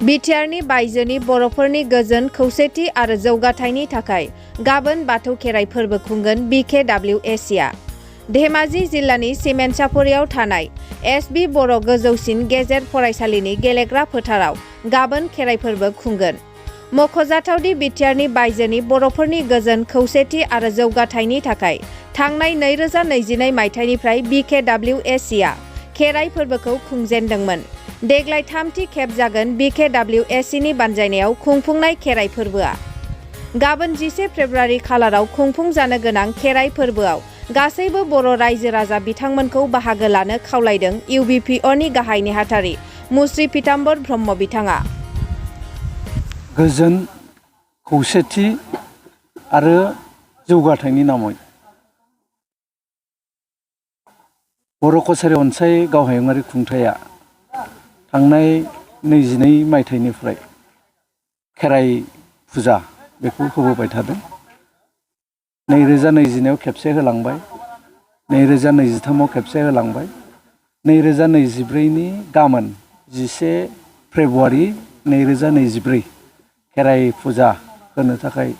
बिटिआरनि बायजोनि बर'फोरनि गोजोन खौसेथि आरो जौगाथायनि थाखाय गाबोन बाथौ खेराइ फोरबो खुंगोन BKWACआ। धेमाजि जिल्लानि सिमेन्टसापरियाव थानाय SB बर' गोजौसिन गेजेर फरायसालिनि गेलेग्रा फोथाराव गाबोन खेराइ फोरबो खुंगोन। मख'जाथावदि बिटिआरनि बायजोनि बर'फोरनि गोजोन खौसेथि आरो जौगाथायनि थाखाय थांनाय 2022 मायथाइनिफ्राय BKWACआ खेराइ फोरबोखौ खुंजेनदोंमोन। देग्लाय थामथि खेब जागोन BKWACनि बानजायनायाव खुंफुंनाय खेराइ फोरबोआ। गाबोन 11 फेब्रुआरि खालाराव खुंफुंजानो गोनां खेराइ फोरबोआव गासैबो बर' रायजो राजा बिथांमोनखौ बाहागो लानो खावलायदों UBPOनि गाहाय नेहाथारि मुस्रि पीताम्बर ब्रह्म बिथाङा। गोजोन खौसेथि आरो जौगाथायनि नामै बर' कछारी अनसाय गावहायुङारि खुंथाया थांनाय 22 मायथाइनिफ्राय खेराइ फुजा बेखौ होबोबाय थादों। 2029 आव खेबसे होलांबाय, 2023 आव खेबसे होलांबाय, 2024 नि गाबोन 11 फेब्रुआरि 2024 खेराइ फुजा होनो थाखाय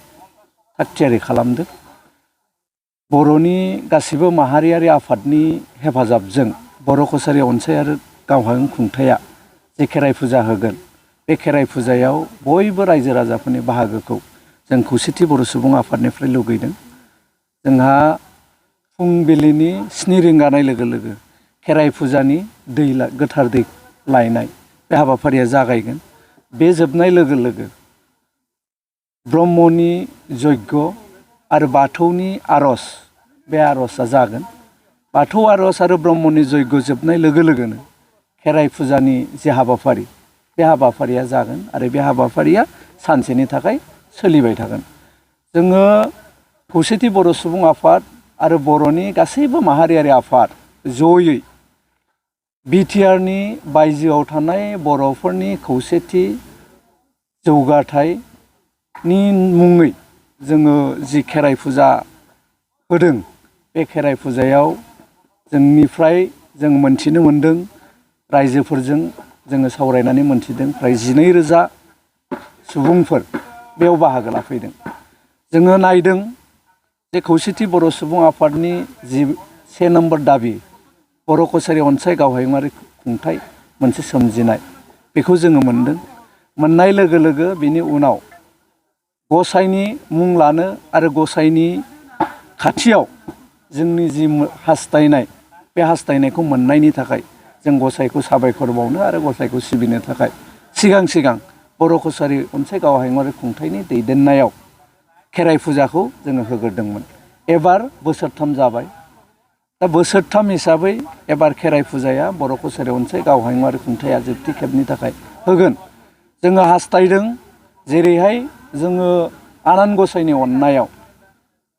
थागथियारि खालामदों। बर'नि गासिबो माहारियारि आफादनि हेफाजाबजों बर' कछारी अनसाय आरो गावहायुं खुंथाया जे खेराइ फुजा होगोन, बे खेराइ फुजायाव बयबो रायजो राजाफोरनि बाहागोखौ जों खौसेथि बर' सुबुं आफादनिफ्राय लुगैदों। जोंहा फुंबिलिनि 7 रिंगानाय लोगो लोगो खेराइ फुजानि गोथार दै लायनाय बे हाबाफारिया जागायगोन। बे जोबनाय लोगो लोगो ब्रह्मनि यज्ञ आरो बाथौनि आर'ज, बे आर'जआ जागोन। बाथौ आर'ज आरो ब्रह्मनि यज्ञ जोबनाय लोगो लोगोनो खेराइ फुजानि जे हाबाफारि, बे हाबाफारिया जागोन आरो बे हाबाफारिया सानसेनि थाखाय सोलिबाय थागोन। जोङो खौसेथि बर' सुबुं आफाद आरो बर'नि गासैबो माहारियारि आफाद जयै बिटिआरनि बायजोआव थानाय बर'फोरनि खौसेथि जौगाथायनि मुङै जोङो जि खेराइ फुजा होदों, बे खेराइ फुजायाव जोंनिफ्राय जों मोनथिनो मोनदों, रायजोफोरजों जोङो सावरायनानै मोनथिदों, फ्राय 12,000 सुबुंफोर बेयाव बाहागो लाफैदों। जोङो नायदों जे खौसेथि बर' सुबुं आफादनि जि 1 नम्बर दाबि बर' कछारी अनसाय गावहायुङारि खुंथाय मोनसे सोमजिनाय, बेखौ जोङो मोनदों। मोननाय लोगो लोगो बिनि उनाव गसाइनि मुं लानो आरो गसाइनि खाथियाव जोंनि जि हास्थायनाय, बे हास्थायनायखौ मोननायनि थाखाय जों गसाइखौ साबायखर बावनो आरो गसाइखौ सिबिनो थाखाय सिगां बर' कछारी अनसाय गावहायुङारि खुंथायनि दैदेननायाव खेराइ फुजाखौ जोङो होग्रोदोंमोन। एबार बोसोरथाम जाबाय। दा बोसोरथाम हिसाबै एबार खेराइ फुजाया बर' कछारी अनसाय गावहायुङारि खुंथाया जोबथि खेबनि थाखाय होगोन। जोङो हास्थायदों जेरैहाय जोङो आनान गसाइनि अननायाव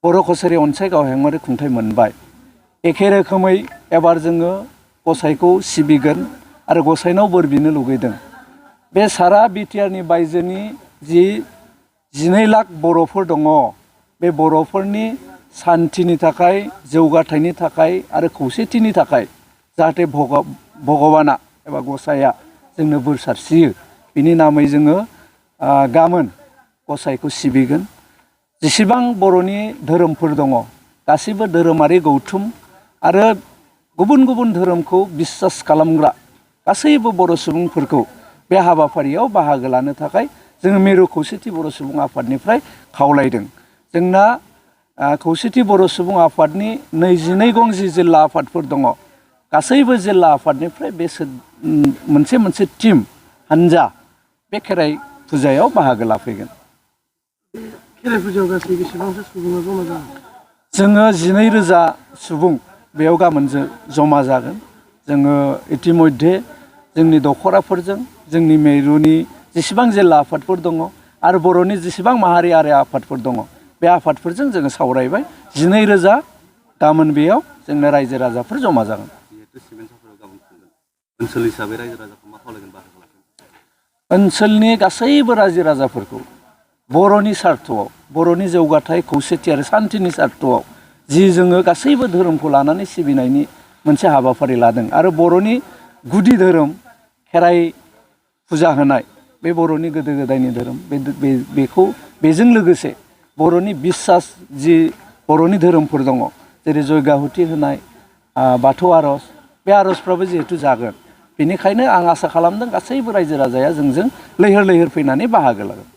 बर' कछारी अनसाय गावहायुङारि खुंथाय मोनबाय, एखे रोखोमै एबार जोङो गसाइखौ सिबिगोन आरो गसाइनाव बोर बिनो लुगैदों। बे सारा बिटिआरनि बायजोनि जि 12 लाख बर'फोर दङ, बे बर'फोरनि सान्थिनि थाखाय, जौगाथायनि थाखाय आरो खौसेथिनि थाखाय जाहाथे भगबाना एबा गसाइया जोंनो बोर सारस्रियो, बिनि नामै जोङो गाबोन गसाइखौ सिबिगोन। जेसेबां बर'नि धोरोमफोर दङ, गासिबो धोरोमारि गौथुम आरो गुबुन गुबुन धोरोमखौ बिसास खालामग्रा गासैबो बर' सुबुंफोरखौ बे हाबाफारियाव बाहागो लानो थाखाय जोङो मिरु खौसेथि बर' सुबुं आफादनिफ्राय खावलायदों। जोंना खौसेथि बर' सुबुं आफादनि 22 गं जि जिल्ला आफादफोर दङ, गासैबो जिल्ला आफादनिफ्राय बे मोनसे टिम हानजा बे खेराइ फुजायाव बाहागो लाफैगोन। खेराइ फुजायाव गासै बेसेबांसो सुबुङा जमा जागोन? जोङो 12,000 सुबुं बेयाव गाबोन जमा जागोन। जोङो इतिमध्य जोंनि दखराफोरजों, जोंनि मिरुनि जेसेबां जिल्ला आफादफोर दङ आरो बर'नि जेसेबां माहारियारि आफादफोर दङ, बे आफादफोरजों जोङो सावरायबाय। 12,000 गाबोन बेयाव जोंनो रायजो राजाफोर जमा जागोन। ओनसोल हिसाबै रायजो राजाखौ मा खावलायगोन बाहागो लाफैनो? ओनसोलनि गासैबो रायजो राजाफोरखौ बर'नि सार्थआव, बर'नि जौगाथाय खौसेथि आरो सान्थिनि सार्थआव जि जोङो गासैबो धोरोमखौ लानानै सिबिनायनि मोनसे हाबाफारि लादों आरो बर'नि गुदि धोरोम खेराइ फुजा होनाय, बे बर'नि गोदो गोदायनि धोरोम बेखौ बेजों लोगोसे बर'नि बिसास जि बर'नि धोरोमफोर दङ जेरै जयगाहुति होनाय बाथौ आर'ज बे आर'जफ्राबो जिहेतु जागोन बेनिखायनो आं आसा खालामदों गासैबो रायजो राजाया जोंजों लैहोर लैहोर फैनानै बाहागो लागोन।